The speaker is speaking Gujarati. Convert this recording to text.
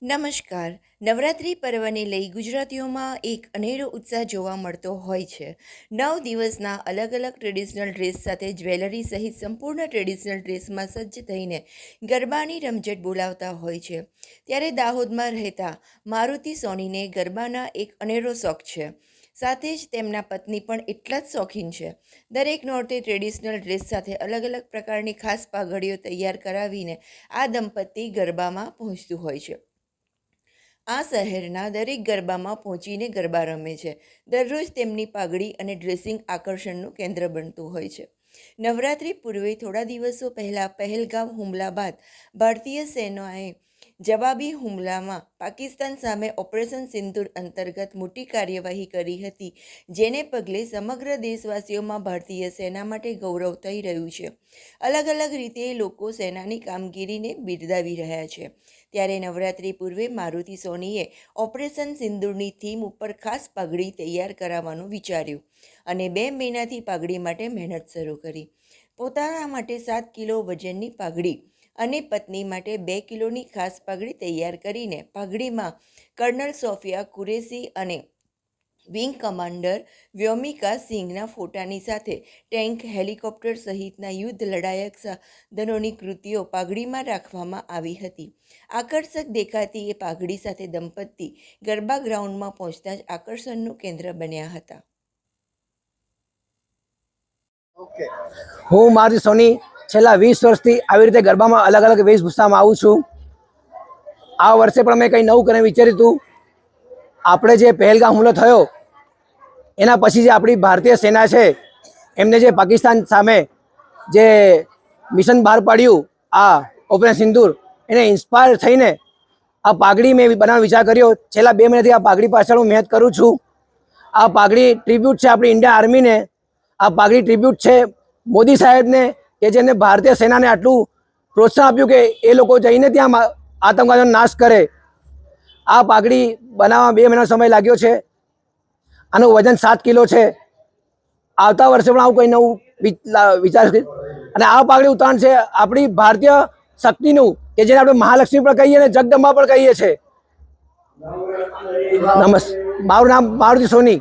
નમસ્કાર. નવરાત્રિ પર્વને લઈ ગુજરાતીઓમાં એક અનેરો ઉત્સાહ જોવા મળતો હોય છે. 9 દિવસના અલગ અલગ ટ્રેડિશનલ ડ્રેસ સાથે જ્વેલરી સહિત સંપૂર્ણ ટ્રેડિશનલ ડ્રેસમાં સજ્જ થઈને ગરબાની રમઝટ બોલાવતા હોય છે. ત્યારે દાહોદમાં રહેતા મારુતિ સોનીને ગરબાના એક અનેરો શોખ છે. સાથે જ તેમના પત્ની પણ એટલા જ શોખીન છે. દરેક નોરતે ટ્રેડિશનલ ડ્રેસ સાથે અલગ અલગ પ્રકારની ખાસ પાઘડીઓ તૈયાર કરાવીને આ દંપતી ગરબામાં પહોંચતું હોય છે. આ શહેરના દરેક ગરબામાં પહોંચીને ગરબા રમે છે. દરરોજ તેમની પાઘડી અને ડ્રેસિંગ આકર્ષણનું કેન્દ્ર બનતું હોય છે. નવરાત્રિ પૂર્વે થોડા દિવસો પહેલાં પહેલગામ હુમલા બાદ ભારતીય સેનાએ જવાબી હુમલામાં પાકિસ્તાન સામે ઓપરેશન સિંદૂર અંતર્ગત મોટી કાર્યવાહી કરી હતી, જેને પગલે સમગ્ર દેશવાસીઓમાં ભારતીય સેના માટે ગૌરવ થઈ રહ્યું છે. અલગ અલગ રીતે લોકો સેનાની કામગીરીને બિરદાવી રહ્યા છે. ત્યારે નવરાત્રિ પૂર્વે મારુતિ સોનીએ ઓપરેશન સિંદૂરની થીમ ઉપર ખાસ પાઘડી તૈયાર કરાવવાનું વિચાર્યું અને 2 મહિનાથી પાઘડી માટે મહેનત શરૂ કરી. પોતાના માટે 7 કિલો વજનની પાઘડી અને પત્ની માટે 2 કિલોની ખાસ પાઘડી તૈયાર કરીને પાઘડીમાં કર્નલ સોફિયા કુરેશી અને વિંગ કમાન્ડર વ્યોમિકા સિંઘના ફોટાની સાથે ટેન્ક, હેલિકોપ્ટર સહિતના યુદ્ધ લડાયક સાધનોની કૃતિઓ પાઘડીમાં રાખવામાં આવી હતી. આકર્ષક દેખાતી એ પાઘડી સાથે દંપતી ગરબા ગ્રાઉન્ડમાં પહોંચતા જ આકર્ષણનું કેન્દ્ર બન્યા હતા. હું મારુતિ સોની છેલ્લા 20 વર્ષથી આવી રીતે ગરબામાં અલગ અલગ વેશભૂષામાં આવું છું. આ વર્ષે પણ મેં કંઈ નવું કરીને વિચાર્યું હતું. આપણે જે પહેલગામ હુમલો થયો એના પછી જે આપણી ભારતીય સેના છે એમને જે પાકિસ્તાન સામે જે મિશન બહાર પાડ્યું, આ ઓપરેશન સિંદૂર, એને ઇન્સ્પાયર થઈને આ પાઘડી મેં બનાવવાનો વિચાર કર્યો. છેલ્લા 2 મહિનાથી આ પાઘડી પાછળ હું મહેનત કરું છું. આ પાઘડી ટ્રિબ્યુટ છે આપણી ઇન્ડિયન આર્મીને. આ પાઘડી ટ્રિબ્યુટ છે મોદી સાહેબને, કે જેને ભારતીય સેનાને આટલું પ્રોત્સાહન આપ્યું કે એ લોકો જઈને ત્યાં આતંકવાદીનો નાશ કરે. આ પાઘડી બનાવવામાં 2 મહિનાનો સમય લાગ્યો છે. આનું વજન 7 કિલો છે. આવતા વર્ષે પણ આવું કંઈ નવું વિચાર છે. અને આ પાઘડી ઉતારણ છે આપણી ભારતીય શક્તિનું, કે જેને આપણે મહાલક્ષ્મી પણ કહીએ અને જગદંબા પણ કહીએ છીએ. મારું નામ મારુતિ સોની.